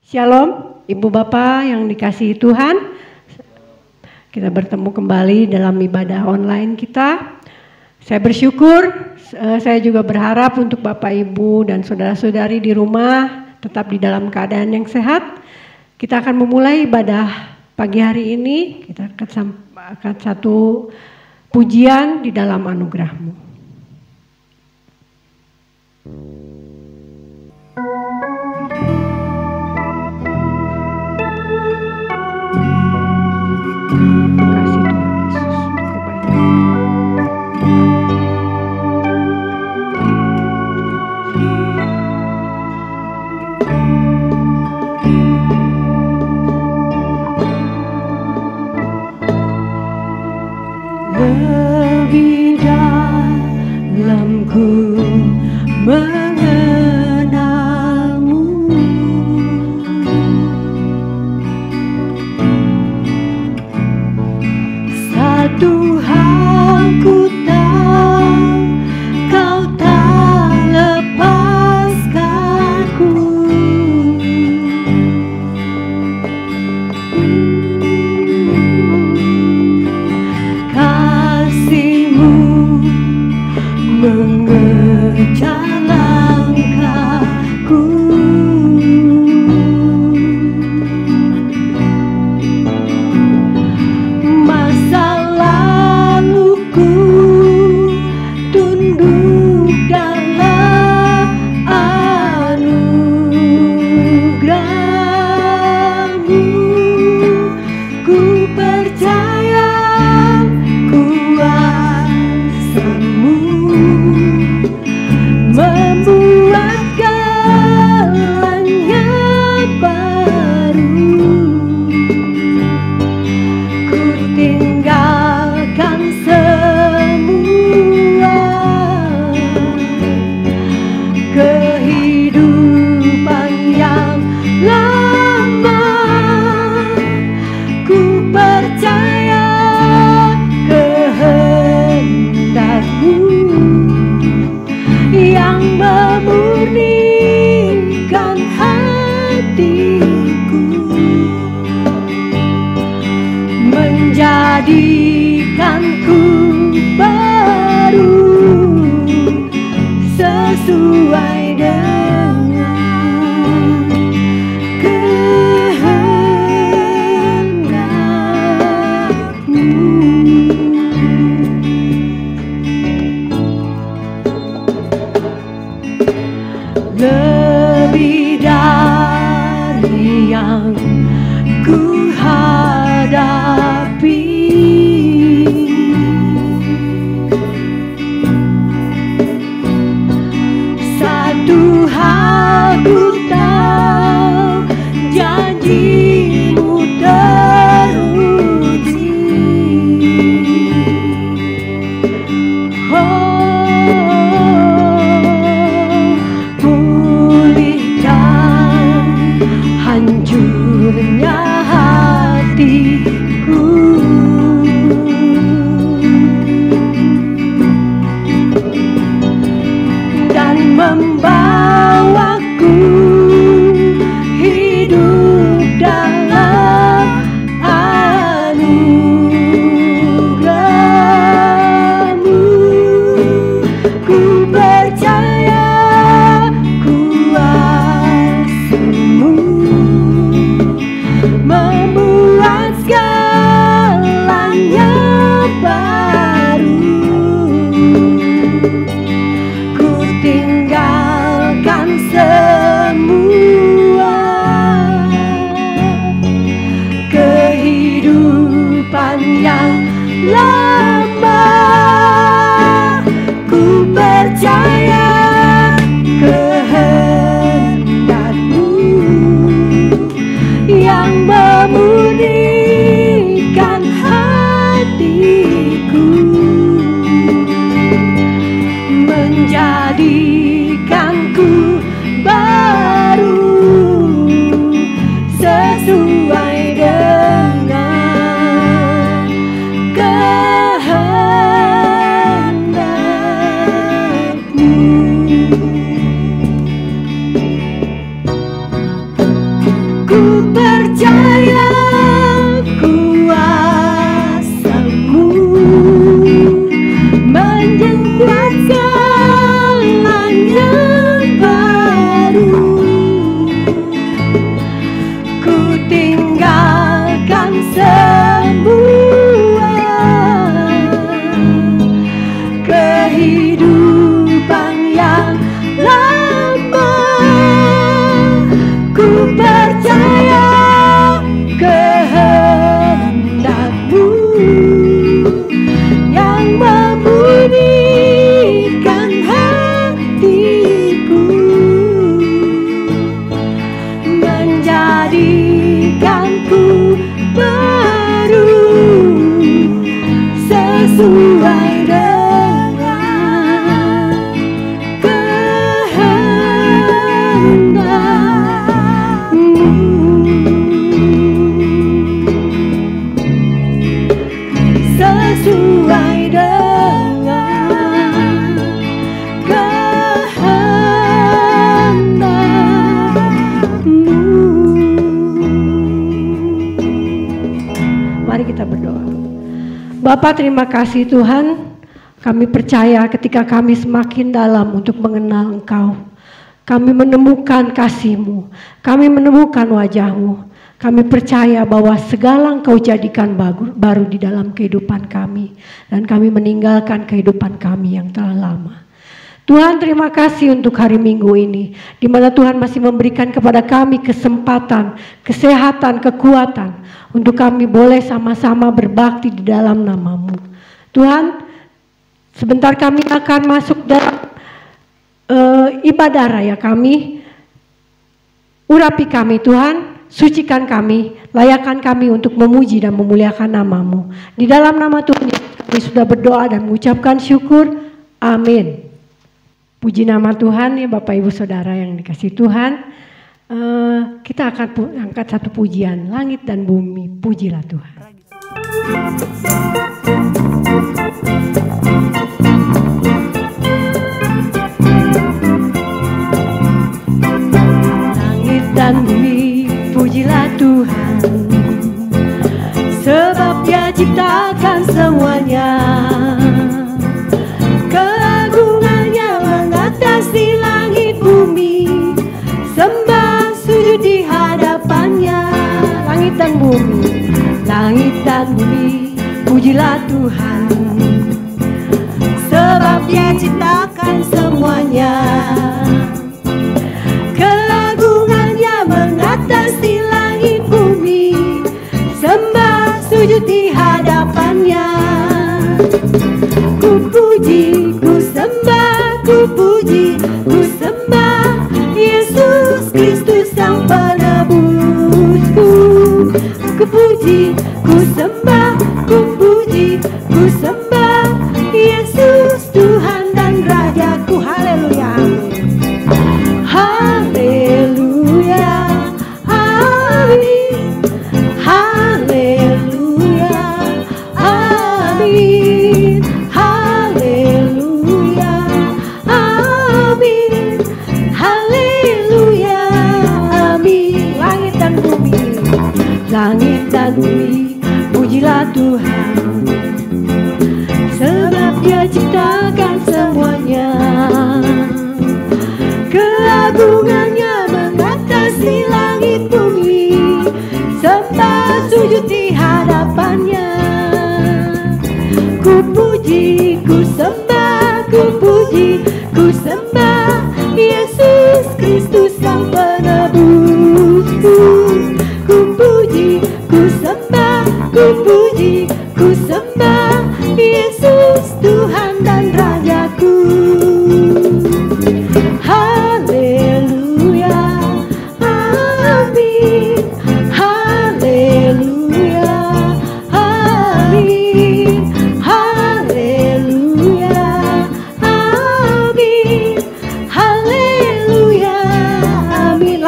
Shalom, Ibu Bapak yang dikasihi Tuhan. Kita bertemu kembali dalam ibadah online kita. Saya bersyukur, saya juga berharap untuk Bapak Ibu dan saudara-saudari di rumah tetap di dalam keadaan yang sehat. Kita akan memulai ibadah pagi hari ini. Kita akan satu pujian di dalam anugerah-Mu. Lebih dalam ku mengenalmu, satu hal ku tahu, kau tak lepaskanku. Mengejar langkahku, masa laluku tunduk dalam anugerah-Mu. Ku percaya kuasa-Mu membuat galanya baru. Ku tinggalkan semua kehidupan yang lama. Ku percaya kehendak-Mu yang memurnikan hatiku, menjadikanku baru sesuai dengan kehendak-Mu. Lebih dari yang ku hadapi, satu hal ku tahu, janji-Mu teruji. Hancurnya hatiku, dan membawaku hidup dalam anugerah-Mu. Ku percaya kuasa-Mu membuat segalanya baru. Ku tinggalkan semua kehidupan yang lama. Ku percaya kehendak-Mu yang memurnikan hatiku, menjadikanku baru sesuai dengan kehendak-Mu. sesuai dengan sesuai dengan kehendak-Mu. Mari kita berdoa. Bapa, terima kasih Tuhan. Kami percaya ketika kami semakin dalam untuk mengenal Engkau, kami menemukan kasih-Mu, kami menemukan wajah-Mu. Kami percaya bahwa segala Engkau jadikan baru di dalam kehidupan kami. Dan kami meninggalkan kehidupan kami yang telah lama. Tuhan, terima kasih untuk hari Minggu ini, di mana Tuhan masih memberikan kepada kami kesempatan, kesehatan, kekuatan, untuk kami boleh sama-sama berbakti di dalam nama-Mu. Tuhan, sebentar kami akan masuk dalam ibadah raya kami. Urapi kami Tuhan, sucikan kami, layakkan kami untuk memuji dan memuliakan nama-Mu. Di dalam nama Tuhan kami sudah berdoa dan mengucapkan syukur. Amin. Puji nama Tuhan ya Bapak Ibu Saudara yang dikasihi Tuhan. Kita akan angkat satu pujian, langit dan bumi, pujilah Tuhan. Langit dan bumi, pujilah Tuhan, sebab Dia ciptakan semuanya. Keagungannya mengatasi langit bumi, sembah sujud di hadapannya. Langit dan bumi, pujilah Tuhan, sebab Dia ciptakan semuanya. Keagungannya mengatasi langit bumi, sembah sujud di hadapannya. Ku puji, ku sembah, ku puji, ku sembah Yesus Kristus Sang Penebusku. Ku puji, ku sembah, ku puji, ku sembah Yesus Tuhan dan Rajaku. Haleluya, haleluya, amin, haleluya, amin, haleluya, amin, haleluya, amin. Langit dan bumi, pujilah Tuhan, sebab Dia ciptakan semuanya. Keagungannya mengatasi langit bumi, sembah sujud di hadapannya. Ku puji, ku sembah, ku puji, ku sembah Yesus Kristus Sang Penebusku. Ku puji, ku sembah, ku puji, ku sembah Yesus Tuhan dan Rajaku. Haleluya, amin, haleluya, amin, haleluya, amin, haleluya, amin.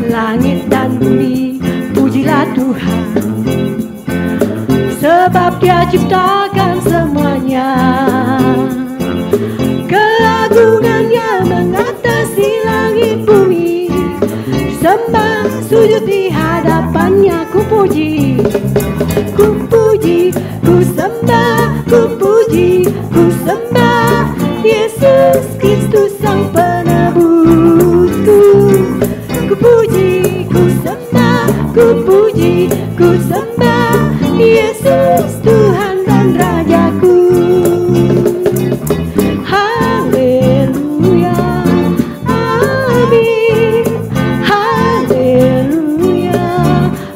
Langit dan bumi, pujilah Tuhan, sebab Dia ciptakan semuanya. Keagungannya mengatasi langit bumi, sembah sujud di hadapannya. Ku puji, ku puji, ku sembah, ku puji, ku sembah Yesus Kristus Sang Penebusku. Ku puji, ku sembah, ku puji, ku sembah Yesus Tuhan dan Rajaku. Haleluya, amin, haleluya,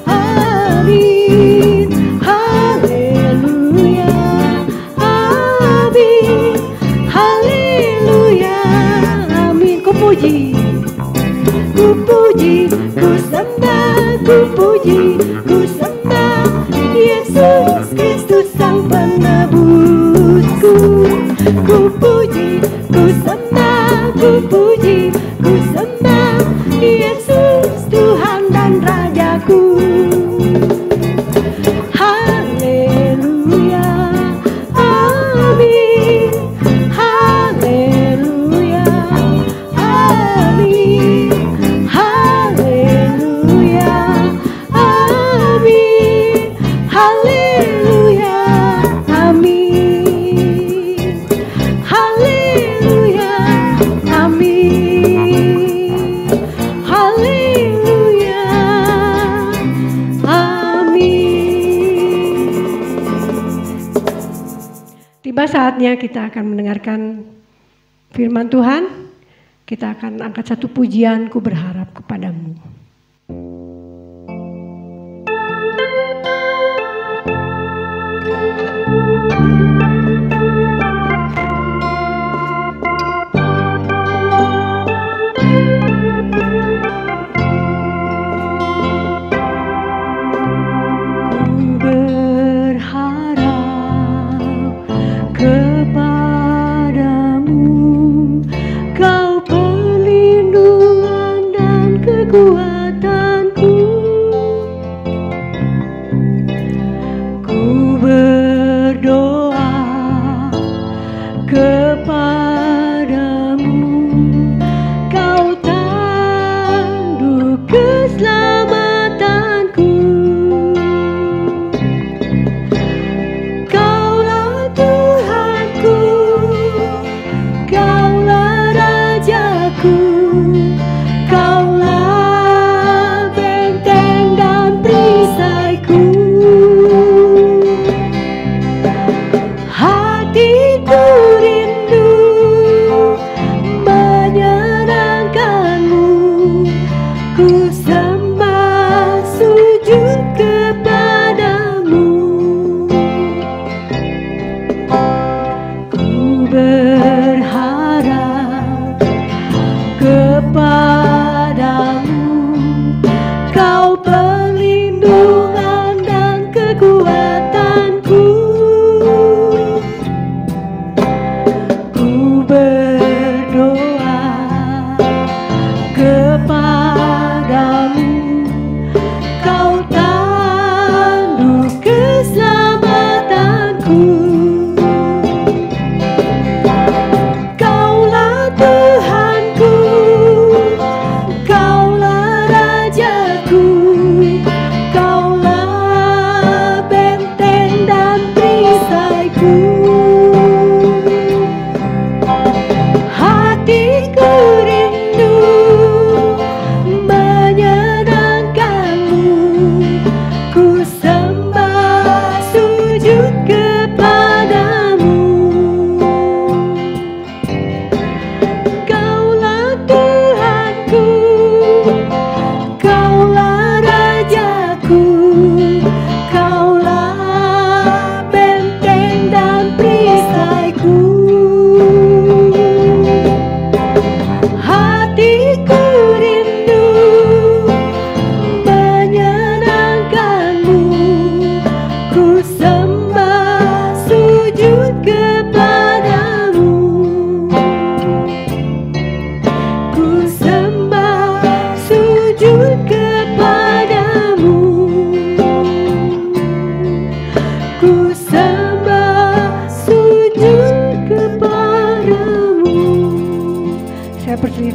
amin, haleluya, amin, haleluya, amin. Ku puji, ku puji, ku sembah, ku puji, ku sembah Yesus Kristus Tiba saatnya kita akan mendengarkan firman Tuhan. Kita akan angkat satu pujian, Ku Berharap Kepadamu.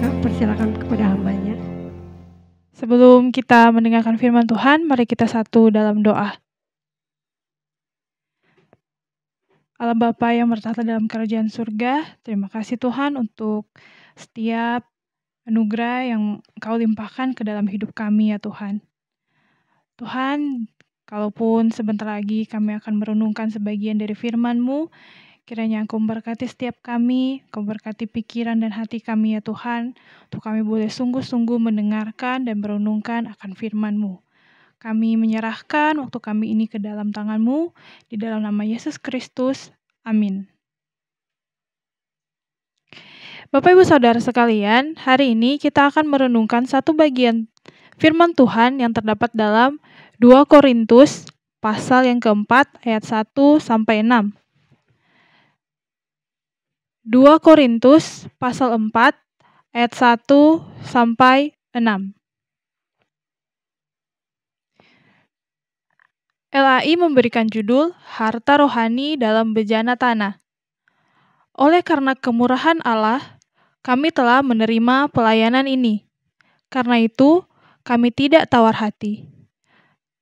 Persilakan kepada hambanya. Sebelum kita mendengarkan firman Tuhan, mari kita satu dalam doa. Allah Bapa yang bertahta dalam kerajaan surga, terima kasih Tuhan untuk setiap anugerah yang Engkau limpahkan ke dalam hidup kami ya Tuhan. Tuhan, kalaupun sebentar lagi kami akan merenungkan sebagian dari firman-Mu, kiranya Engkau memberkati setiap kami, Engkau memberkati pikiran dan hati kami ya Tuhan, untuk kami boleh sungguh-sungguh mendengarkan dan merenungkan akan firman-Mu. Kami menyerahkan waktu kami ini ke dalam tangan-Mu, di dalam nama Yesus Kristus. Amin. Bapak Ibu Saudara sekalian, hari ini kita akan merenungkan satu bagian firman Tuhan yang terdapat dalam 2 Korintus pasal yang keempat ayat 1-6. 2 Korintus pasal 4 ayat 1-6. LAI memberikan judul Harta Rohani dalam Bejana Tanah. Oleh karena kemurahan Allah, kami telah menerima pelayanan ini. Karena itu, kami tidak tawar hati.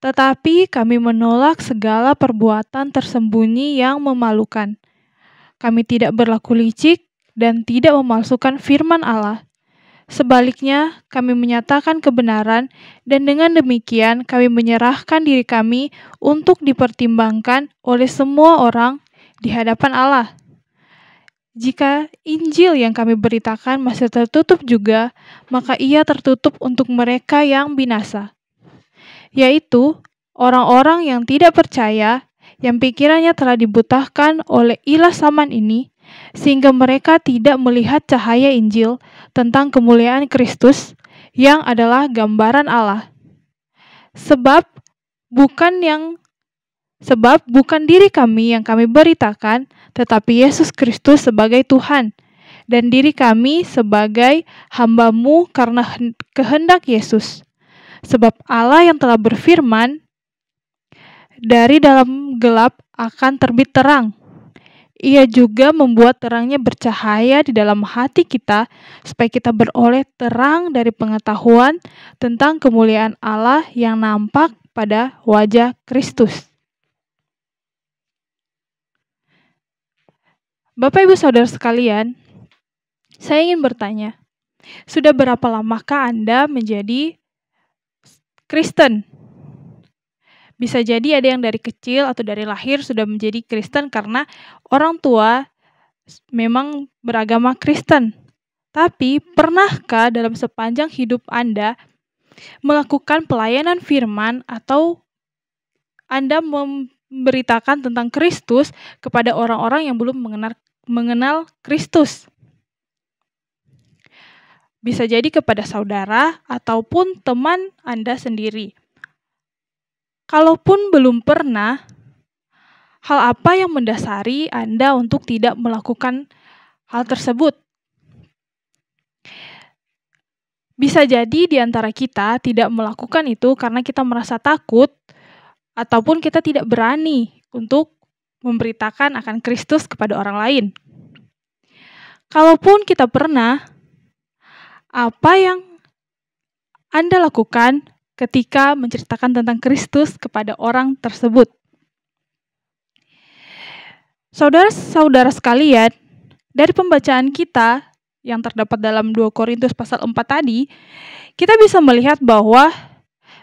Tetapi kami menolak segala perbuatan tersembunyi yang memalukan. Kami tidak berlaku licik dan tidak memalsukan firman Allah. Sebaliknya, kami menyatakan kebenaran dan dengan demikian kami menyerahkan diri kami untuk dipertimbangkan oleh semua orang di hadapan Allah. Jika Injil yang kami beritakan masih tertutup juga, maka ia tertutup untuk mereka yang binasa, yaitu orang-orang yang tidak percaya, yang pikirannya telah dibutahkan oleh ilah zaman ini, sehingga mereka tidak melihat cahaya Injil tentang kemuliaan Kristus yang adalah gambaran Allah. Sebab bukan diri kami yang kami beritakan, tetapi Yesus Kristus sebagai Tuhan, dan diri kami sebagai hamba-Mu karena kehendak Yesus. Sebab Allah yang telah berfirman, dari dalam gelap akan terbit terang. Ia juga membuat terangnya bercahaya di dalam hati kita, supaya kita beroleh terang dari pengetahuan tentang kemuliaan Allah yang nampak pada wajah Kristus. Bapak Ibu Saudara sekalian, saya ingin bertanya, sudah berapa lamakah Anda menjadi Kristen? Bisa jadi ada yang dari kecil atau dari lahir sudah menjadi Kristen karena orang tua memang beragama Kristen. Tapi pernahkah dalam sepanjang hidup Anda melakukan pelayanan firman atau Anda memberitakan tentang Kristus kepada orang-orang yang belum mengenal Kristus? Bisa jadi kepada saudara ataupun teman Anda sendiri. Kalaupun belum pernah, hal apa yang mendasari Anda untuk tidak melakukan hal tersebut? Bisa jadi di antara kita tidak melakukan itu karena kita merasa takut ataupun kita tidak berani untuk memberitakan akan Kristus kepada orang lain. Kalaupun kita pernah, apa yang Anda lakukan ketika menceritakan tentang Kristus kepada orang tersebut? Saudara-saudara sekalian, dari pembacaan kita yang terdapat dalam 2 Korintus pasal 4 tadi, kita bisa melihat bahwa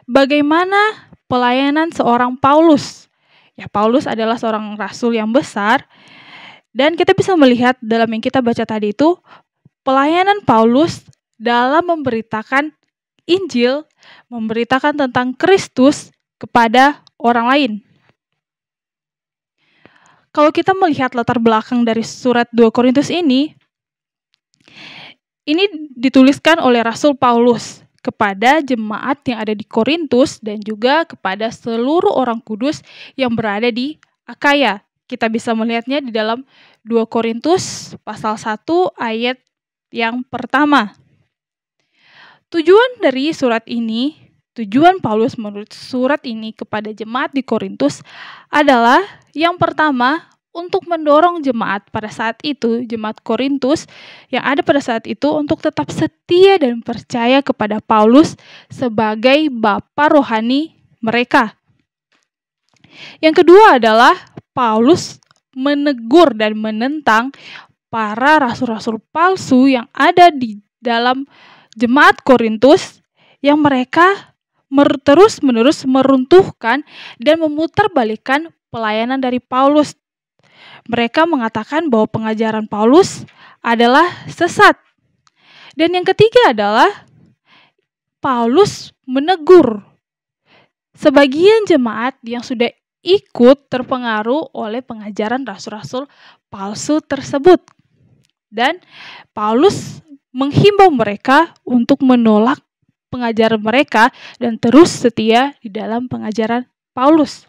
bagaimana pelayanan seorang Paulus. Ya, Paulus adalah seorang rasul yang besar, dan kita bisa melihat dalam yang kita baca tadi itu, pelayanan Paulus dalam memberitakan Injil, memberitakan tentang Kristus kepada orang lain. Kalau kita melihat latar belakang dari surat 2 Korintus ini dituliskan oleh Rasul Paulus kepada jemaat yang ada di Korintus dan juga kepada seluruh orang kudus yang berada di Akaya. Kita bisa melihatnya di dalam 2 Korintus pasal 1 ayat yang pertama. Tujuan Paulus menulis surat ini kepada jemaat di Korintus adalah yang pertama, untuk mendorong jemaat pada saat itu, jemaat Korintus yang ada pada saat itu untuk tetap setia dan percaya kepada Paulus sebagai bapa rohani mereka. Yang kedua adalah Paulus menegur dan menentang para rasul-rasul palsu yang ada di dalam jemaat Korintus yang mereka terus-menerus meruntuhkan dan memutarbalikkan pelayanan dari Paulus. Mereka mengatakan bahwa pengajaran Paulus adalah sesat. Dan yang ketiga adalah Paulus menegur sebagian jemaat yang sudah ikut terpengaruh oleh pengajaran rasul-rasul palsu tersebut. Dan Paulus menghimbau mereka untuk menolak pengajaran mereka dan terus setia di dalam pengajaran Paulus.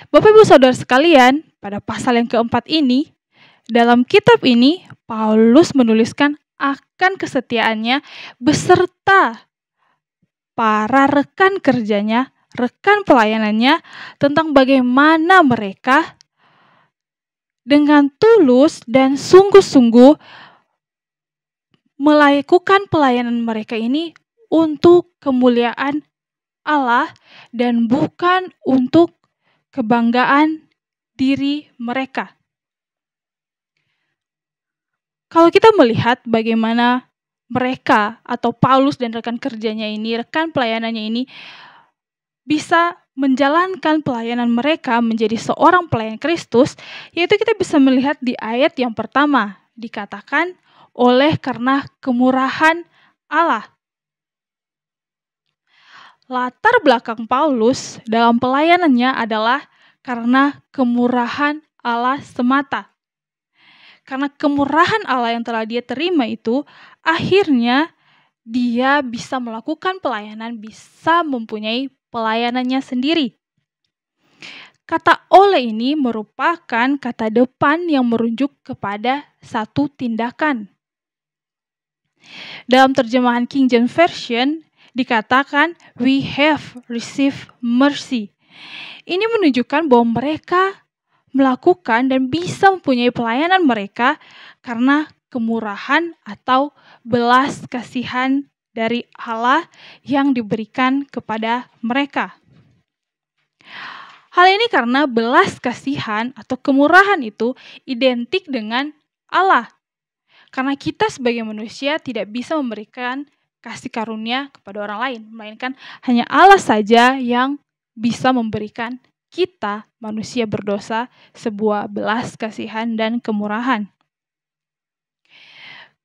Bapak Ibu Saudara sekalian, pada pasal yang keempat ini, dalam kitab ini, Paulus menuliskan akan kesetiaannya beserta para rekan kerjanya, rekan pelayanannya, tentang bagaimana mereka dengan tulus dan sungguh-sungguh melakukan pelayanan mereka ini untuk kemuliaan Allah dan bukan untuk kebanggaan diri mereka. Kalau kita melihat bagaimana mereka atau Paulus dan rekan kerjanya ini, rekan pelayanannya ini bisa menjalankan pelayanan mereka menjadi seorang pelayan Kristus, yaitu kita bisa melihat di ayat yang pertama, dikatakan oleh karena kemurahan Allah. Latar belakang Paulus dalam pelayanannya adalah karena kemurahan Allah semata. Karena kemurahan Allah yang telah dia terima itu, akhirnya dia bisa melakukan pelayanan, bisa mempunyai pelayanannya sendiri. Kata oleh ini merupakan kata depan yang merujuk kepada satu tindakan. Dalam terjemahan King James Version dikatakan, we have received mercy. Ini menunjukkan bahwa mereka melakukan dan bisa mempunyai pelayanan mereka karena kemurahan atau belas kasihan dari Allah yang diberikan kepada mereka. Hal ini karena belas kasihan atau kemurahan itu identik dengan Allah. Karena kita sebagai manusia tidak bisa memberikan kasih karunia kepada orang lain, melainkan hanya Allah saja yang bisa memberikan kita, manusia berdosa, sebuah belas kasihan dan kemurahan.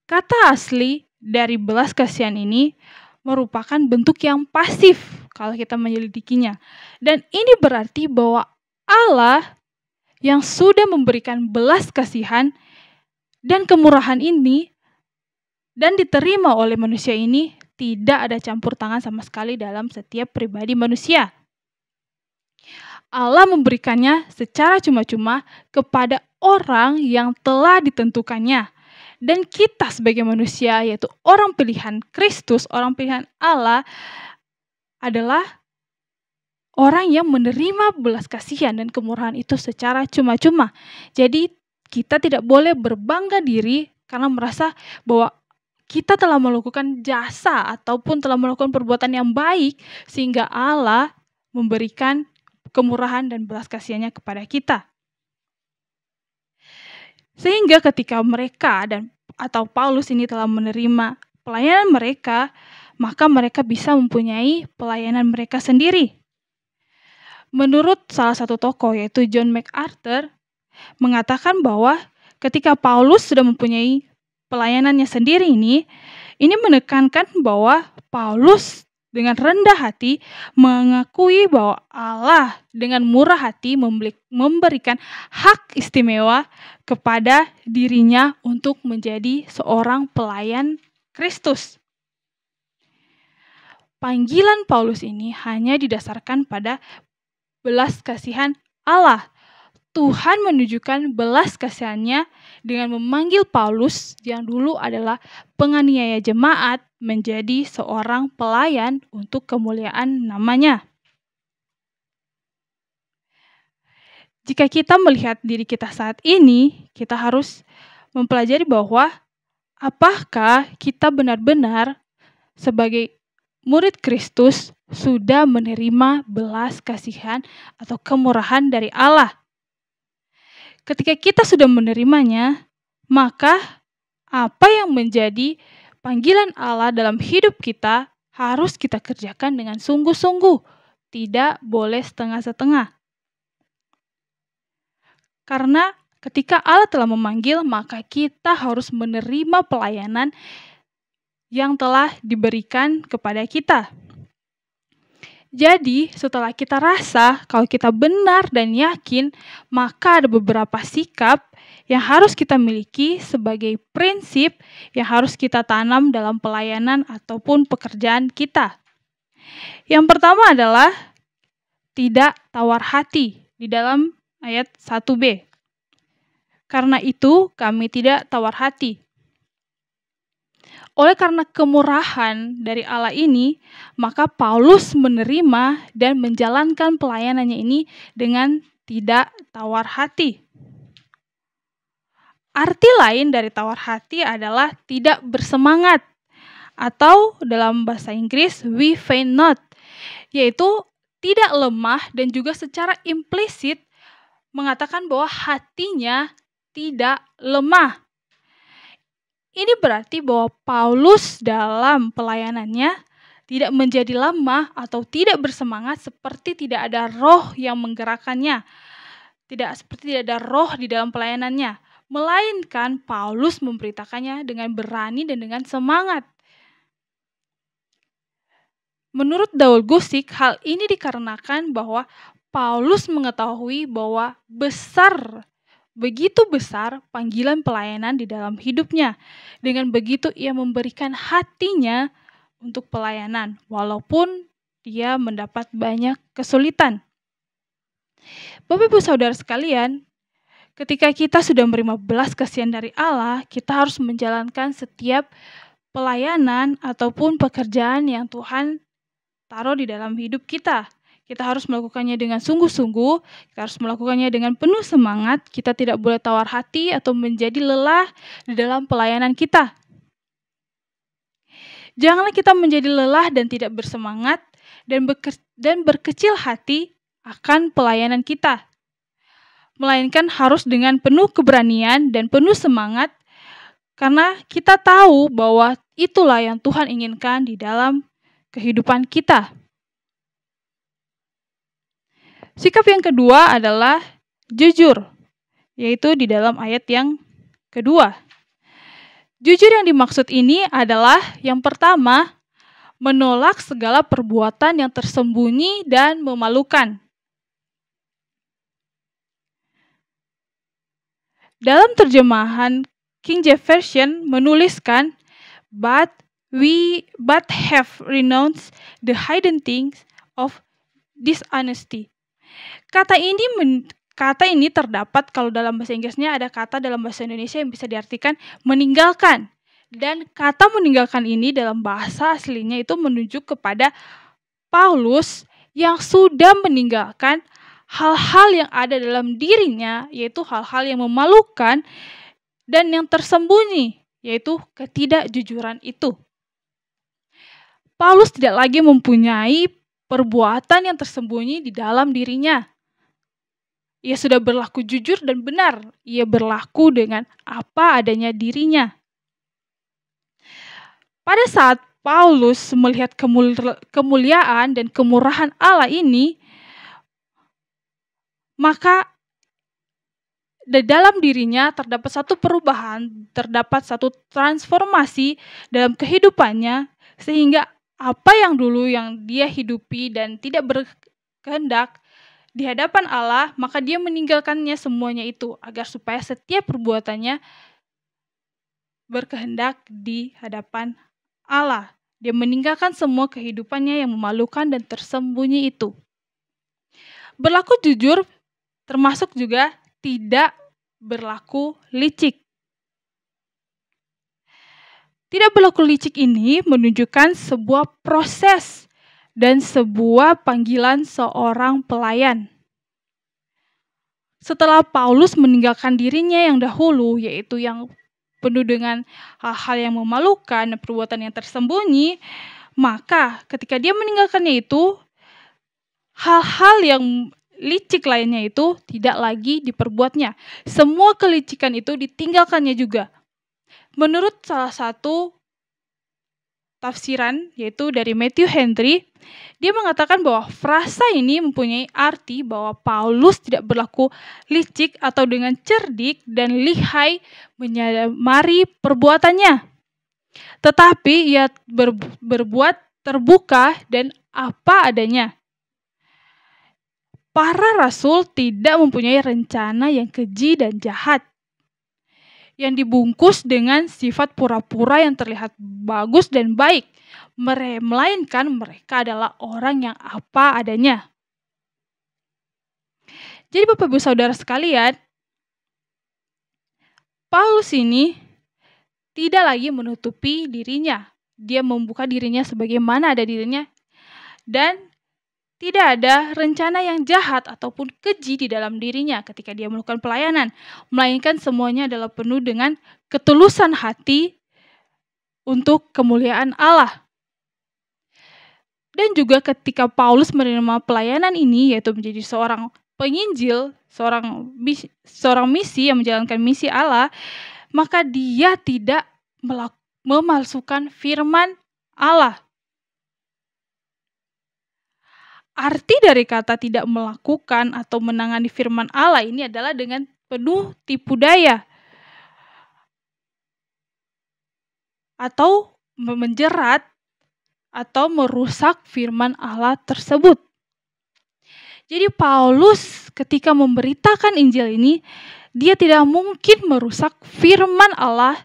Kata asli dari belas kasihan ini merupakan bentuk yang pasif kalau kita menyelidikinya. Dan ini berarti bahwa Allah yang sudah memberikan belas kasihan dan kemurahan ini dan diterima oleh manusia ini tidak ada campur tangan sama sekali dalam setiap pribadi manusia. Allah memberikannya secara cuma-cuma kepada orang yang telah ditentukannya. Dan kita sebagai manusia, yaitu orang pilihan Kristus, orang pilihan Allah, adalah orang yang menerima belas kasihan dan kemurahan itu secara cuma-cuma. Jadi kita tidak boleh berbangga diri karena merasa bahwa kita telah melakukan jasa ataupun telah melakukan perbuatan yang baik sehingga Allah memberikan kemurahan dan belas kasihannya kepada kita. Sehingga ketika mereka atau Paulus ini telah menerima pelayanan mereka, maka mereka bisa mempunyai pelayanan mereka sendiri. Menurut salah satu tokoh yaitu John MacArthur, mengatakan bahwa ketika Paulus sudah mempunyai pelayanannya sendiri ini menekankan bahwa Paulus dengan rendah hati mengakui bahwa Allah dengan murah hati memberikan hak istimewa kepada dirinya untuk menjadi seorang pelayan Kristus. Panggilan Paulus ini hanya didasarkan pada belas kasihan Allah. Tuhan menunjukkan belas kasihannya dengan memanggil Paulus yang dulu adalah penganiaya jemaat menjadi seorang pelayan untuk kemuliaan namanya. Jika kita melihat diri kita saat ini, kita harus mempelajari bahwa apakah kita benar-benar sebagai murid Kristus sudah menerima belas kasihan atau kemurahan dari Allah. Ketika kita sudah menerimanya, maka apa yang menjadi panggilan Allah dalam hidup kita harus kita kerjakan dengan sungguh-sungguh, tidak boleh setengah-setengah. Karena ketika Allah telah memanggil, maka kita harus menerima pelayanan yang telah diberikan kepada kita. Jadi, setelah kita rasa kalau kita benar dan yakin, maka ada beberapa sikap yang harus kita miliki sebagai prinsip yang harus kita tanam dalam pelayanan ataupun pekerjaan kita. Yang pertama adalah tidak tawar hati di dalam ayat 1b. Karena itu kami tidak tawar hati. Oleh karena kemurahan dari Allah ini, maka Paulus menerima dan menjalankan pelayanannya ini dengan tidak tawar hati. Arti lain dari tawar hati adalah tidak bersemangat, atau dalam bahasa Inggris, we faint not, yaitu tidak lemah dan juga secara implisit mengatakan bahwa hatinya tidak lemah. Ini berarti bahwa Paulus dalam pelayanannya tidak menjadi lemah atau tidak bersemangat seperti tidak ada roh yang menggerakkannya. Seperti tidak ada roh di dalam pelayanannya. Melainkan Paulus memberitakannya dengan berani dan dengan semangat. Menurut Daul Guzik, hal ini dikarenakan bahwa Paulus mengetahui bahwa begitu besar panggilan pelayanan di dalam hidupnya. Dengan begitu ia memberikan hatinya untuk pelayanan, walaupun dia mendapat banyak kesulitan. Bapak Ibu Saudara sekalian, ketika kita sudah menerima belas kasihan dari Allah, kita harus menjalankan setiap pelayanan ataupun pekerjaan yang Tuhan taruh di dalam hidup kita. Kita harus melakukannya dengan sungguh-sungguh, kita harus melakukannya dengan penuh semangat, kita tidak boleh tawar hati atau menjadi lelah di dalam pelayanan kita. Janganlah kita menjadi lelah dan tidak bersemangat dan berkecil hati akan pelayanan kita. Melainkan harus dengan penuh keberanian dan penuh semangat, karena kita tahu bahwa itulah yang Tuhan inginkan di dalam kehidupan kita. Sikap yang kedua adalah jujur, yaitu di dalam ayat yang kedua. Jujur yang dimaksud ini adalah yang pertama, menolak segala perbuatan yang tersembunyi dan memalukan. Dalam terjemahan King James Version menuliskan, but have renounced the hidden things of dishonesty. Kata ini terdapat, kalau dalam bahasa Inggrisnya ada kata dalam bahasa Indonesia yang bisa diartikan meninggalkan. Dan kata meninggalkan ini dalam bahasa aslinya itu menunjuk kepada Paulus yang sudah meninggalkan hal-hal yang ada dalam dirinya, yaitu hal-hal yang memalukan dan yang tersembunyi, yaitu ketidakjujuran itu. Paulus tidak lagi mempunyai perbuatan yang tersembunyi di dalam dirinya. Ia sudah berlaku jujur dan benar. Ia berlaku dengan apa adanya dirinya. Pada saat Paulus melihat kemuliaan dan kemurahan Allah ini, maka di dalam dirinya terdapat satu perubahan, terdapat satu transformasi dalam kehidupannya, sehingga apa yang dulu yang dia hidupi dan tidak berkehendak di hadapan Allah, maka dia meninggalkannya semuanya itu, agar supaya setiap perbuatannya berkehendak di hadapan Allah. Dia meninggalkan semua kehidupannya yang memalukan dan tersembunyi itu. Berlaku jujur termasuk juga tidak berlaku licik. Tidak berlaku licik ini menunjukkan sebuah proses dan sebuah panggilan seorang pelayan. Setelah Paulus meninggalkan dirinya yang dahulu, yaitu yang penuh dengan hal-hal yang memalukan dan perbuatan yang tersembunyi, maka ketika dia meninggalkannya itu, hal-hal yang licik lainnya itu tidak lagi diperbuatnya. Semua kelicikan itu ditinggalkannya juga. Menurut salah satu tafsiran, yaitu dari Matthew Henry, dia mengatakan bahwa frasa ini mempunyai arti bahwa Paulus tidak berlaku licik atau dengan cerdik dan lihai menyamari perbuatannya. Tetapi ia berbuat terbuka dan apa adanya. Para rasul tidak mempunyai rencana yang keji dan jahat, yang dibungkus dengan sifat pura-pura yang terlihat bagus dan baik, melainkan mereka adalah orang yang apa adanya. Jadi Bapak Ibu Saudara sekalian, Paulus ini tidak lagi menutupi dirinya. Dia membuka dirinya sebagaimana ada dirinya, dan tidak ada rencana yang jahat ataupun keji di dalam dirinya ketika dia melakukan pelayanan, melainkan semuanya adalah penuh dengan ketulusan hati untuk kemuliaan Allah. Dan juga ketika Paulus menerima pelayanan ini, yaitu menjadi seorang penginjil, seorang misi yang menjalankan misi Allah, maka dia tidak memalsukan firman Allah. arti dari kata tidak melakukan atau menangani firman Allah ini adalah dengan penuh tipu daya atau menjerat atau merusak firman Allah tersebut. Jadi Paulus ketika memberitakan Injil ini, dia tidak mungkin merusak firman Allah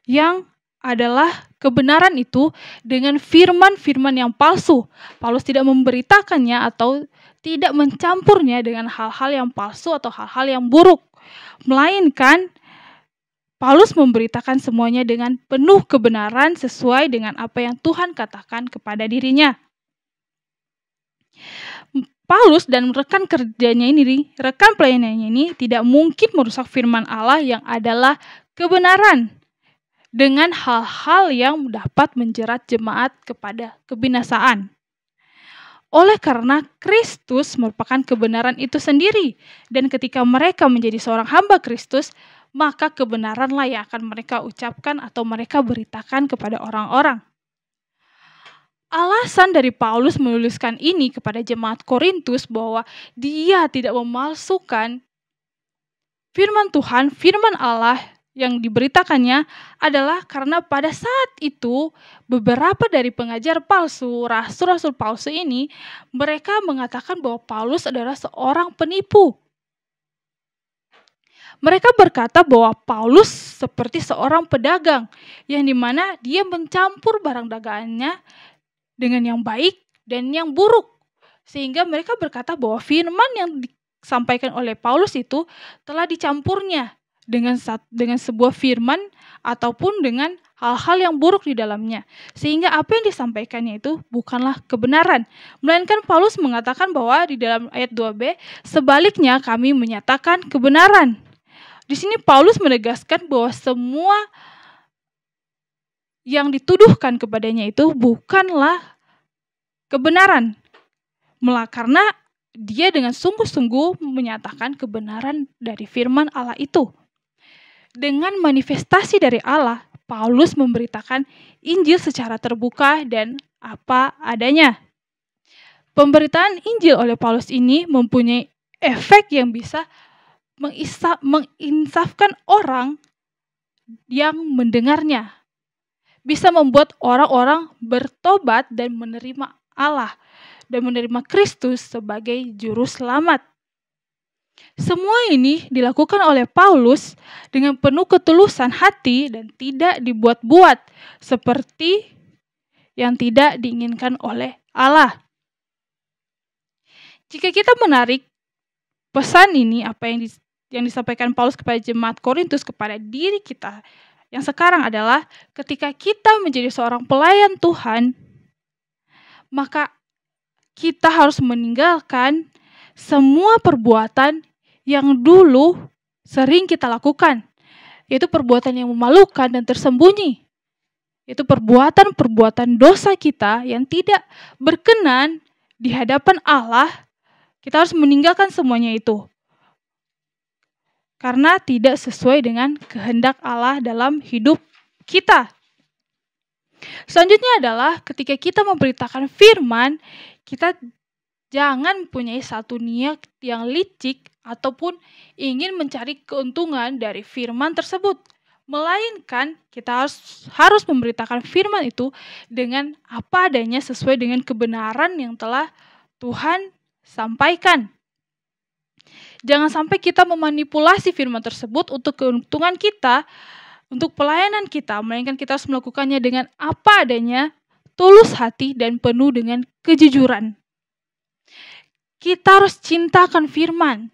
yang adalah kebenaran itu dengan firman-firman yang palsu. Paulus tidak memberitakannya atau tidak mencampurnya dengan hal-hal yang palsu atau hal-hal yang buruk. Melainkan Paulus memberitakan semuanya dengan penuh kebenaran sesuai dengan apa yang Tuhan katakan kepada dirinya. Paulus dan rekan kerjanya ini, rekan pelayanannya ini tidak mungkin merusak firman Allah yang adalah kebenaran dengan hal-hal yang dapat menjerat jemaat kepada kebinasaan. Oleh karena Kristus merupakan kebenaran itu sendiri, dan ketika mereka menjadi seorang hamba Kristus, maka kebenaranlah yang akan mereka ucapkan atau mereka beritakan kepada orang-orang. Alasan dari Paulus menuliskan ini kepada jemaat Korintus bahwa dia tidak memalsukan firman Tuhan, firman Allah yang diberitakannya adalah karena pada saat itu beberapa dari pengajar palsu, rasul-rasul palsu ini, mereka mengatakan bahwa Paulus adalah seorang penipu. Mereka berkata bahwa Paulus seperti seorang pedagang yang dimana dia mencampur barang dagangannya dengan yang baik dan yang buruk. Sehingga mereka berkata bahwa firman yang disampaikan oleh Paulus itu telah dicampurnya dengan sebuah firman ataupun dengan hal-hal yang buruk di dalamnya. Sehingga apa yang disampaikannya itu bukanlah kebenaran. Melainkan Paulus mengatakan bahwa di dalam ayat 2b, sebaliknya kami menyatakan kebenaran. Di sini Paulus menegaskan bahwa semua yang dituduhkan kepadanya itu bukanlah kebenaran. Karena dia dengan sungguh-sungguh menyatakan kebenaran dari firman Allah itu. Dengan manifestasi dari Allah, Paulus memberitakan Injil secara terbuka dan apa adanya. Pemberitaan Injil oleh Paulus ini mempunyai efek yang bisa menginsafkan orang yang mendengarnya. Bisa membuat orang-orang bertobat dan menerima Allah dan menerima Kristus sebagai juru selamat. Semua ini dilakukan oleh Paulus dengan penuh ketulusan hati dan tidak dibuat-buat seperti yang tidak diinginkan oleh Allah. Jika kita menarik pesan ini, apa yang disampaikan Paulus kepada jemaat Korintus kepada diri kita yang sekarang adalah ketika kita menjadi seorang pelayan Tuhan, maka kita harus meninggalkan semua perbuatan yang dulu sering kita lakukan, yaitu perbuatan yang memalukan dan tersembunyi. Itu perbuatan-perbuatan dosa kita yang tidak berkenan di hadapan Allah. Kita harus meninggalkan semuanya itu. Karena tidak sesuai dengan kehendak Allah dalam hidup kita. Selanjutnya adalah ketika kita memberitakan firman, kita jangan mempunyai satu niat yang licik ataupun ingin mencari keuntungan dari firman tersebut. Melainkan kita harus memberitakan firman itu dengan apa adanya sesuai dengan kebenaran yang telah Tuhan sampaikan. Jangan sampai kita memanipulasi firman tersebut untuk keuntungan kita, untuk pelayanan kita, melainkan kita harus melakukannya dengan apa adanya, tulus hati dan penuh dengan kejujuran. Kita harus cintakan firman.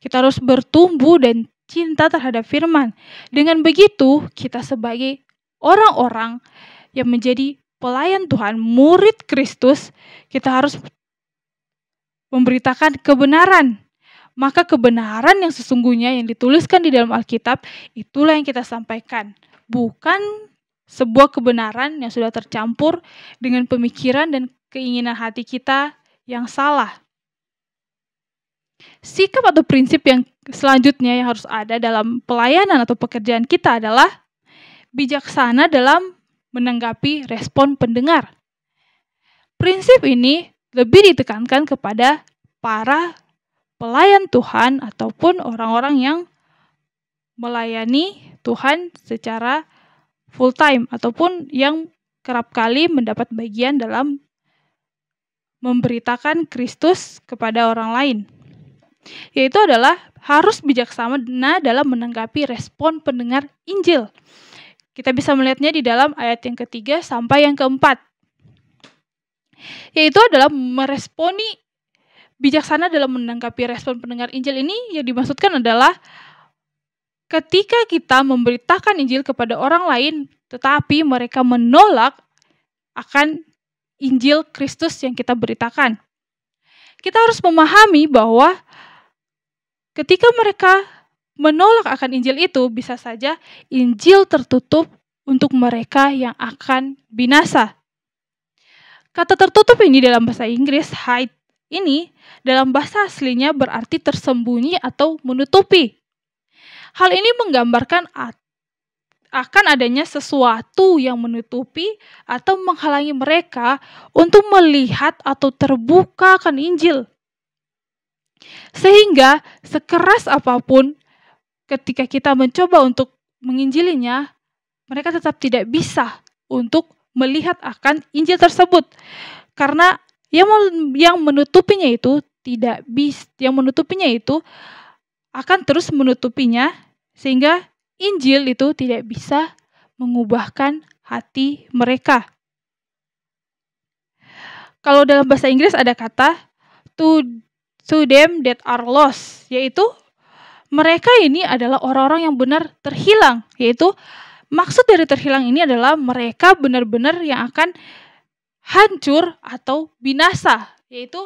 Kita harus bertumbuh dan cinta terhadap firman. Dengan begitu, kita sebagai orang-orang yang menjadi pelayan Tuhan, murid Kristus, kita harus memberitakan kebenaran. Maka kebenaran yang sesungguhnya yang dituliskan di dalam Alkitab, itulah yang kita sampaikan. Bukan sebuah kebenaran yang sudah tercampur dengan pemikiran dan keinginan hati kita yang salah. Sikap atau prinsip yang selanjutnya yang harus ada dalam pelayanan atau pekerjaan kita adalah bijaksana dalam menanggapi respon pendengar. Prinsip ini lebih ditekankan kepada para pelayan Tuhan ataupun orang-orang yang melayani Tuhan secara full time ataupun yang kerap kali mendapat bagian dalam memberitakan Kristus kepada orang lain. Yaitu adalah harus bijaksana dalam menanggapi respon pendengar Injil. Kita bisa melihatnya di dalam ayat yang ketiga sampai yang keempat. Yaitu adalah meresponi bijaksana dalam menanggapi respon pendengar Injil ini yang dimaksudkan adalah ketika kita memberitakan Injil kepada orang lain, tetapi mereka menolak akan Injil Kristus yang kita beritakan. Kita harus memahami bahwa ketika mereka menolak akan Injil itu, bisa saja Injil tertutup untuk mereka yang akan binasa. Kata tertutup ini dalam bahasa Inggris, hide, ini dalam bahasa aslinya berarti tersembunyi atau menutupi. Hal ini menggambarkan akan adanya sesuatu yang menutupi atau menghalangi mereka untuk melihat atau terbuka akan Injil. Sehingga sekeras apapun ketika kita mencoba untuk menginjilinya, mereka tetap tidak bisa untuk melihat akan Injil tersebut. Karena yang menutupinya itu akan terus menutupinya sehingga Injil itu tidak bisa mengubahkan hati mereka. Kalau dalam bahasa Inggris ada kata to them that are lost, yaitu mereka ini adalah orang-orang yang benar terhilang, yaitu maksud dari terhilang ini adalah mereka benar-benar yang akan hancur atau binasa, yaitu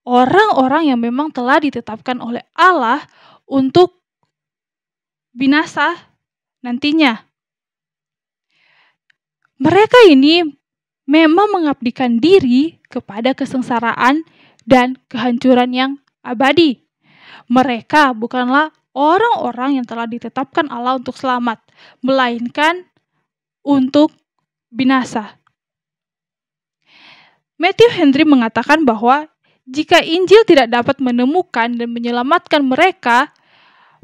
orang-orang yang memang telah ditetapkan oleh Allah untuk binasa nantinya. Mereka ini memang mengabdikan diri kepada kesengsaraan dan kehancuran yang abadi. Mereka bukanlah orang-orang yang telah ditetapkan Allah untuk selamat, melainkan untuk binasa. Matthew Henry mengatakan bahwa jika Injil tidak dapat menemukan dan menyelamatkan mereka,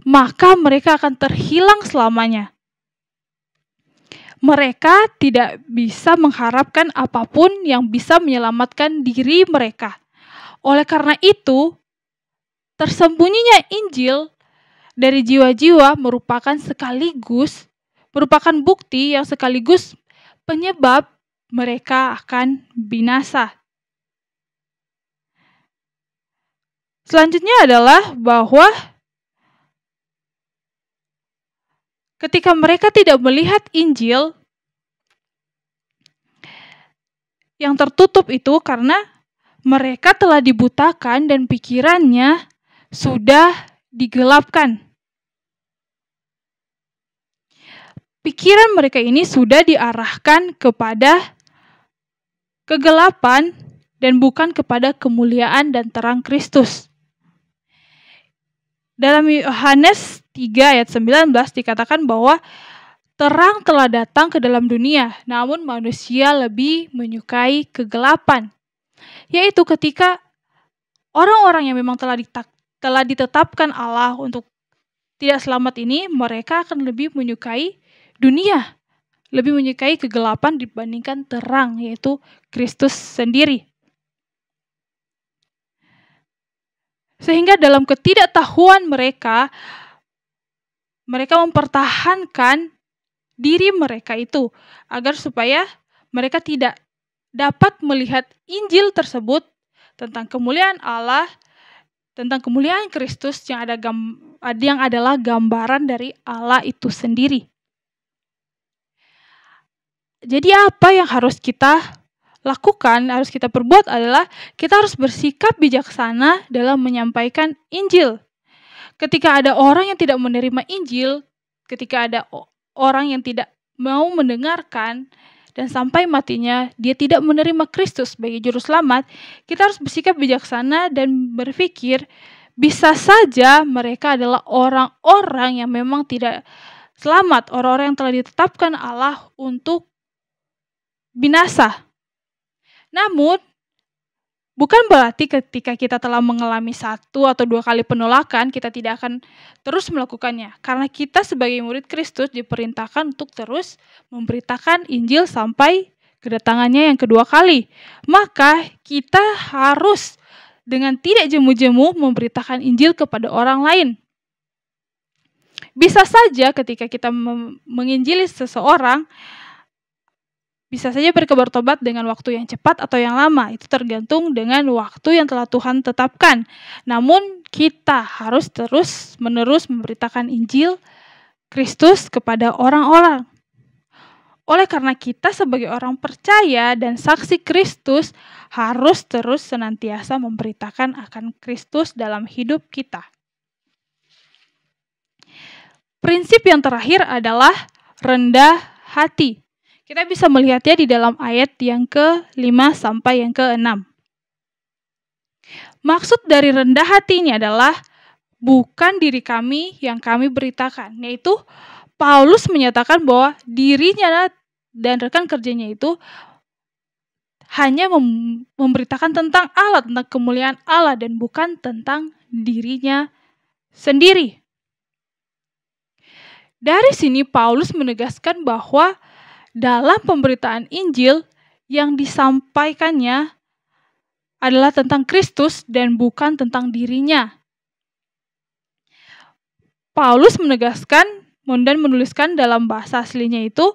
maka mereka akan terhilang selamanya. Mereka tidak bisa mengharapkan apapun yang bisa menyelamatkan diri mereka. Oleh karena itu, tersembunyinya Injil dari jiwa-jiwa merupakan bukti yang sekaligus penyebab mereka akan binasa. Selanjutnya adalah bahwa ketika mereka tidak melihat Injil yang tertutup itu karena mereka telah dibutakan dan pikirannya sudah digelapkan. Pikiran mereka ini sudah diarahkan kepada kegelapan dan bukan kepada kemuliaan dan terang Kristus. Dalam Yohanes 3 ayat 19 dikatakan bahwa terang telah datang ke dalam dunia, namun manusia lebih menyukai kegelapan. Yaitu ketika orang-orang yang memang telah ditetapkan Allah untuk tidak selamat ini, mereka akan lebih menyukai dunia, lebih menyukai kegelapan dibandingkan terang, yaitu Kristus sendiri. Sehingga dalam ketidaktahuan mereka mempertahankan diri mereka itu agar supaya mereka tidak dapat melihat Injil tersebut tentang kemuliaan Allah, tentang kemuliaan Kristus yang adalah gambaran dari Allah itu sendiri. Jadi apa yang harus kita lakukan, harus kita perbuat adalah kita harus bersikap bijaksana dalam menyampaikan Injil. Ketika ada orang yang tidak menerima Injil, ketika ada orang yang tidak mau mendengarkan dan sampai matinya dia tidak menerima Kristus sebagai juru selamat, kita harus bersikap bijaksana dan berpikir bisa saja mereka adalah orang-orang yang memang tidak selamat, orang-orang yang telah ditetapkan Allah untuk binasa. Namun, Bukan berarti ketika kita telah mengalami 1 atau 2 kali penolakan, kita tidak akan terus melakukannya. Karena kita sebagai murid Kristus diperintahkan untuk terus memberitakan Injil sampai kedatangannya yang kedua kali. Maka kita harus dengan tidak jemu-jemu memberitakan Injil kepada orang lain. Bisa saja ketika kita menginjili seseorang, bisa saja mereka bertobat dengan waktu yang cepat atau yang lama. Itu tergantung dengan waktu yang telah Tuhan tetapkan. Namun kita harus terus-menerus memberitakan Injil Kristus kepada orang-orang. Oleh karena kita sebagai orang percaya dan saksi Kristus harus terus senantiasa memberitakan akan Kristus dalam hidup kita. Prinsip yang terakhir adalah rendah hati. Kita bisa melihatnya di dalam ayat yang ke-5 sampai yang ke-6. Maksud dari rendah hati ini adalah bukan diri kami yang kami beritakan, yaitu Paulus menyatakan bahwa dirinya dan rekan kerjanya itu hanya memberitakan tentang Allah, tentang kemuliaan Allah, dan bukan tentang dirinya sendiri. Dari sini Paulus menegaskan bahwa dalam pemberitaan Injil yang disampaikannya adalah tentang Kristus dan bukan tentang dirinya. Paulus menegaskan dan menuliskan dalam bahasa aslinya itu,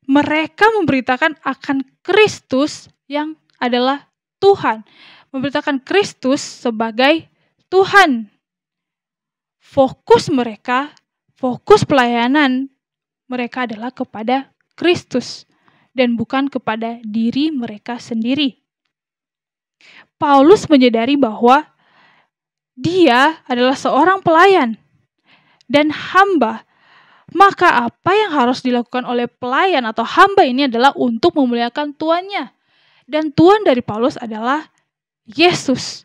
mereka memberitakan akan Kristus yang adalah Tuhan. Memberitakan Kristus sebagai Tuhan. Fokus mereka, fokus pelayanan mereka adalah kepada Kristus dan bukan kepada diri mereka sendiri. Paulus menyadari bahwa dia adalah seorang pelayan dan hamba. Maka apa yang harus dilakukan oleh pelayan atau hamba ini adalah untuk memuliakan tuannya. Dan tuan dari Paulus adalah Yesus.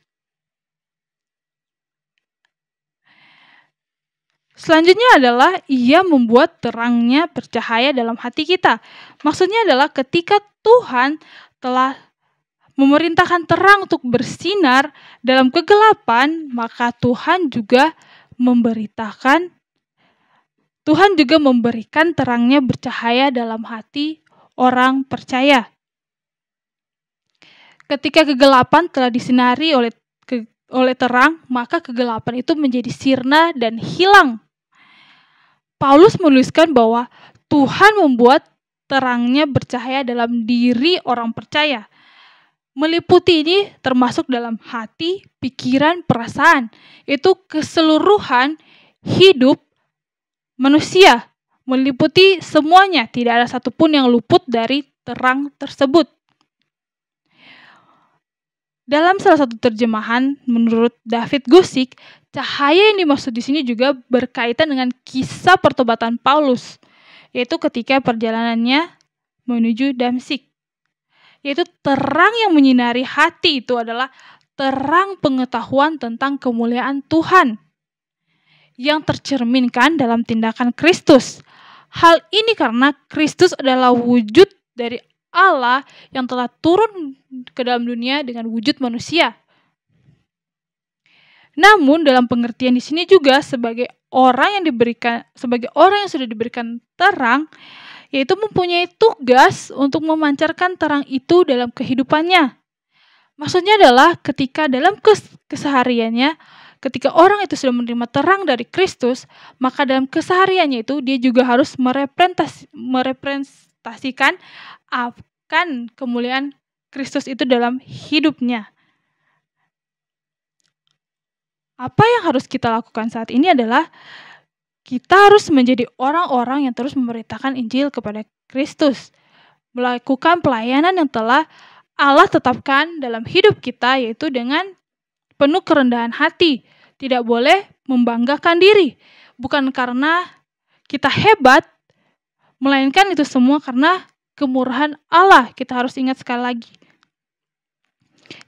Selanjutnya adalah ia membuat terangnya bercahaya dalam hati kita. Maksudnya adalah ketika Tuhan telah memerintahkan terang untuk bersinar dalam kegelapan, maka Tuhan juga memberikan terangnya bercahaya dalam hati orang percaya. Ketika kegelapan telah disinari oleh terang, maka kegelapan itu menjadi sirna dan hilang. Paulus menuliskan bahwa Tuhan membuat terangnya bercahaya dalam diri orang percaya. Meliputi ini termasuk dalam hati, pikiran, perasaan. Itu keseluruhan hidup manusia. Meliputi semuanya, tidak ada satupun yang luput dari terang tersebut. Dalam salah satu terjemahan, menurut David Guzik, cahaya yang dimaksud di sini juga berkaitan dengan kisah pertobatan Paulus, yaitu ketika perjalanannya menuju Damsyik. Yaitu terang yang menyinari hati itu adalah terang pengetahuan tentang kemuliaan Tuhan yang tercerminkan dalam tindakan Kristus. Hal ini karena Kristus adalah wujud dari Allah yang telah turun ke dalam dunia dengan wujud manusia. Namun dalam pengertian di sini juga sebagai orang yang sudah diberikan terang, yaitu mempunyai tugas untuk memancarkan terang itu dalam kehidupannya. Maksudnya adalah ketika dalam kesehariannya, ketika orang itu sudah menerima terang dari Kristus, maka dalam kesehariannya itu dia juga harus merepresentasikan akan kemuliaan Kristus itu dalam hidupnya. Apa yang harus kita lakukan saat ini adalah kita harus menjadi orang-orang yang terus memberitakan Injil kepada Kristus. Melakukan pelayanan yang telah Allah tetapkan dalam hidup kita, yaitu dengan penuh kerendahan hati. Tidak boleh membanggakan diri. Bukan karena kita hebat, melainkan itu semua karena kemurahan Allah. Kita harus ingat sekali lagi.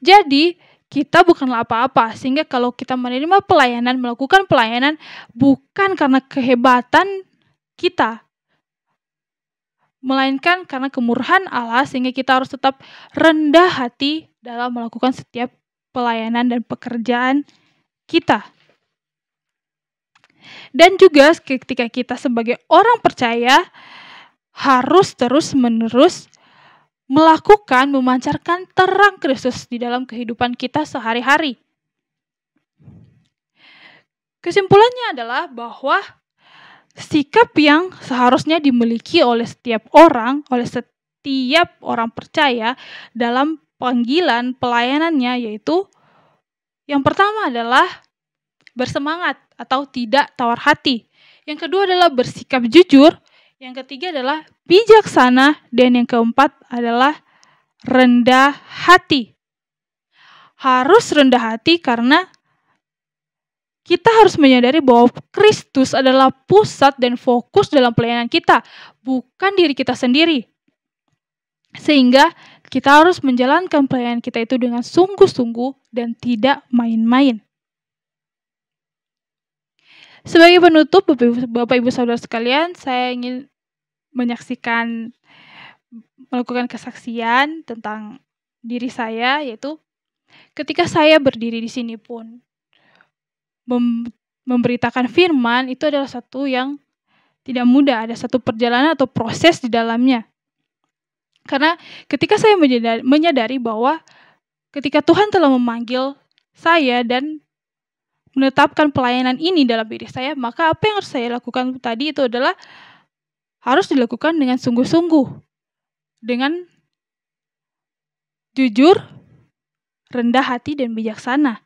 Jadi, kita bukanlah apa-apa, sehingga kalau kita menerima pelayanan, melakukan pelayanan, bukan karena kehebatan kita, melainkan karena kemurahan Allah, sehingga kita harus tetap rendah hati dalam melakukan setiap pelayanan dan pekerjaan kita. Dan juga ketika kita sebagai orang percaya harus terus-menerus melakukan, memancarkan terang Kristus di dalam kehidupan kita sehari-hari. Kesimpulannya adalah bahwa sikap yang seharusnya dimiliki oleh setiap orang percaya dalam panggilan pelayanannya, yaitu yang pertama adalah bersemangat atau tidak tawar hati. Yang kedua adalah bersikap jujur. Yang ketiga adalah bijaksana. Dan yang keempat adalah rendah hati. Harus rendah hati karena kita harus menyadari bahwa Kristus adalah pusat dan fokus dalam pelayanan kita, bukan diri kita sendiri. Sehingga kita harus menjalankan pelayanan kita itu dengan sungguh-sungguh dan tidak main-main. Sebagai penutup, Bapak Ibu Saudara sekalian, saya ingin melakukan kesaksian tentang diri saya, yaitu ketika saya berdiri di sini pun memberitakan firman, itu adalah satu yang tidak mudah, ada satu perjalanan atau proses di dalamnya. Karena ketika saya menyadari bahwa ketika Tuhan telah memanggil saya dan menetapkan pelayanan ini dalam diri saya, maka apa yang harus saya lakukan tadi itu adalah harus dilakukan dengan sungguh-sungguh, dengan jujur, rendah hati, dan bijaksana.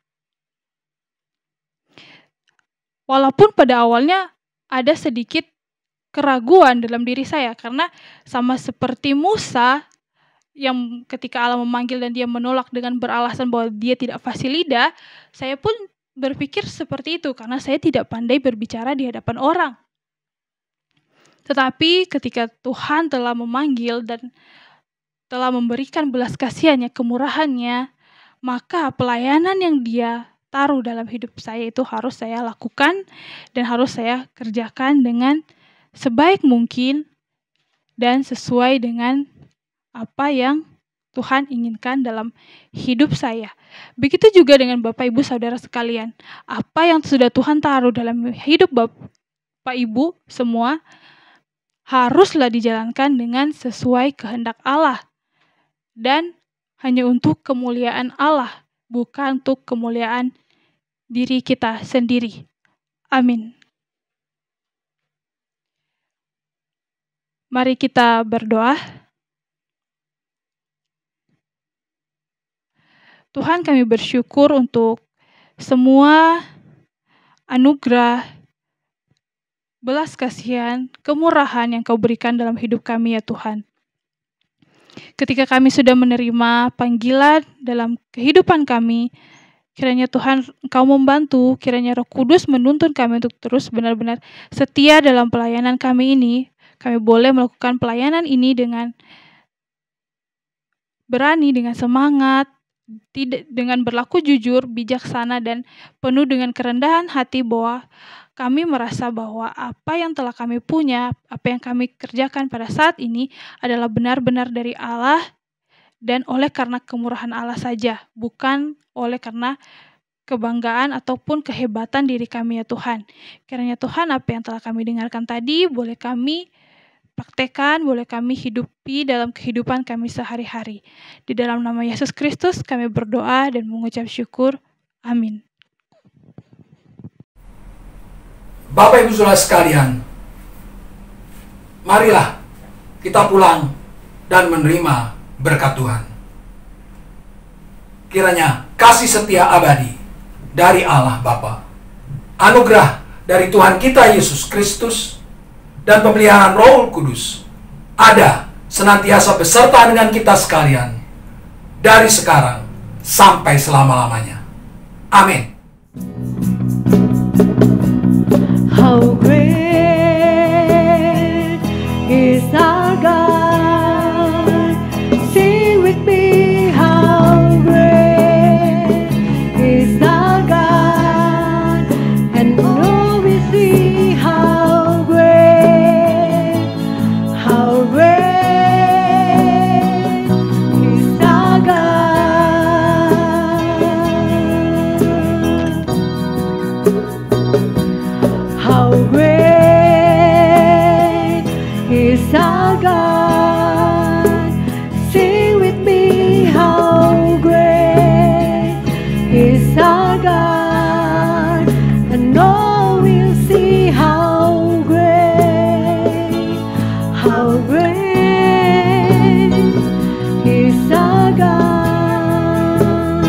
Walaupun pada awalnya ada sedikit keraguan dalam diri saya, karena sama seperti Musa yang ketika Allah memanggil dan dia menolak dengan beralasan bahwa dia tidak fasih lidah, saya pun berpikir seperti itu karena saya tidak pandai berbicara di hadapan orang. Tetapi ketika Tuhan telah memanggil dan telah memberikan belas kasihannya, kemurahannya, maka pelayanan yang dia taruh dalam hidup saya itu harus saya lakukan dan harus saya kerjakan dengan sebaik mungkin dan sesuai dengan apa yang Tuhan inginkan dalam hidup saya. Begitu juga dengan Bapak Ibu Saudara sekalian. Apa yang sudah Tuhan taruh dalam hidup Bapak Ibu semua haruslah dijalankan dengan sesuai kehendak Allah. Dan hanya untuk kemuliaan Allah, bukan untuk kemuliaan diri kita sendiri. Amin. Mari kita berdoa. Tuhan, kami bersyukur untuk semua anugerah, belas kasihan, kemurahan yang Kau berikan dalam hidup kami ya Tuhan. Ketika kami sudah menerima panggilan dalam kehidupan kami, kiranya Tuhan Engkau membantu, kiranya Roh Kudus menuntun kami untuk terus benar-benar setia dalam pelayanan kami ini. Kami boleh melakukan pelayanan ini dengan berani, dengan semangat, dengan berlaku jujur, bijaksana, dan penuh dengan kerendahan hati bahwa kami merasa bahwa apa yang telah kami punya, apa yang kami kerjakan pada saat ini adalah benar-benar dari Allah dan oleh karena kemurahan Allah saja, bukan oleh karena kebanggaan ataupun kehebatan diri kami ya Tuhan. Kiranya Tuhan apa yang telah kami dengarkan tadi boleh kami praktekkan, boleh kami hidupi dalam kehidupan kami sehari-hari. Di dalam nama Yesus Kristus kami berdoa dan mengucap syukur. Amin. Bapak Ibu Saudara sekalian, marilah kita pulang dan menerima berkat Tuhan. Kiranya kasih setia abadi dari Allah Bapa, anugerah dari Tuhan kita Yesus Kristus, dan pemeliharaan Roh Kudus ada senantiasa beserta dengan kita sekalian dari sekarang sampai selama-lamanya. Amin. How great is our God? Sing with me, how great is our God? And know we see how great and all will see how great is our God.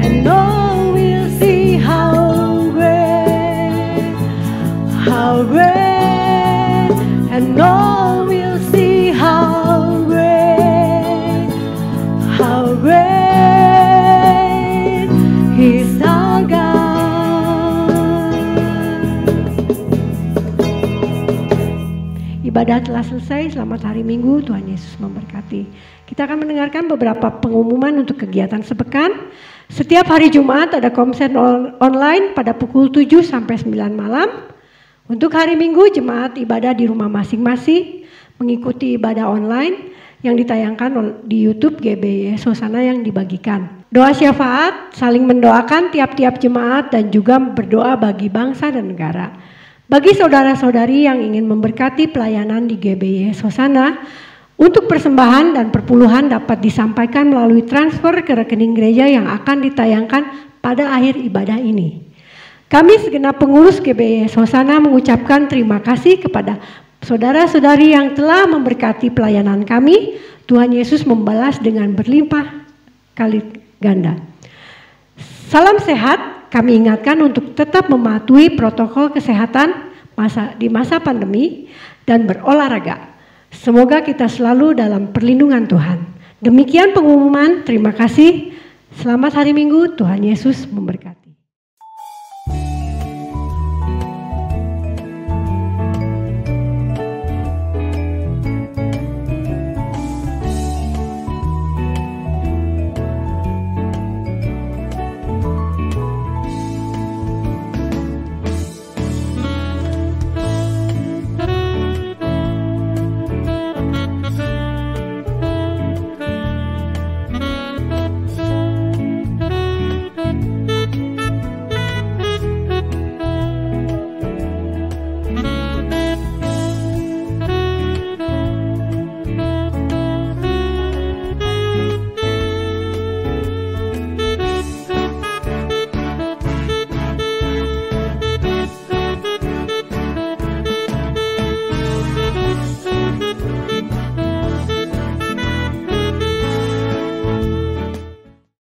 And all will see how great, and all will see how great is our God. Ibadah telah selesai, selamat hari Minggu, Tuhan Yesus memberkati. Kita akan mendengarkan beberapa pengumuman untuk kegiatan sepekan. Setiap hari Jumat ada konser online pada pukul 7 sampai 9 malam. Untuk hari Minggu, jemaat ibadah di rumah masing-masing mengikuti ibadah online yang ditayangkan di YouTube GBY Hosana yang dibagikan. Doa syafaat, saling mendoakan tiap-tiap jemaat dan juga berdoa bagi bangsa dan negara. Bagi saudara-saudari yang ingin memberkati pelayanan di GBY Hosana, untuk persembahan dan perpuluhan dapat disampaikan melalui transfer ke rekening gereja yang akan ditayangkan pada akhir ibadah ini. Kami segenap pengurus GBY Hosana mengucapkan terima kasih kepada saudara-saudari yang telah memberkati pelayanan kami. Tuhan Yesus membalas dengan berlimpah kali ganda. Salam sehat. Kami ingatkan untuk tetap mematuhi protokol kesehatan di masa pandemi dan berolahraga. Semoga kita selalu dalam perlindungan Tuhan. Demikian pengumuman, terima kasih. Selamat hari Minggu, Tuhan Yesus memberkati.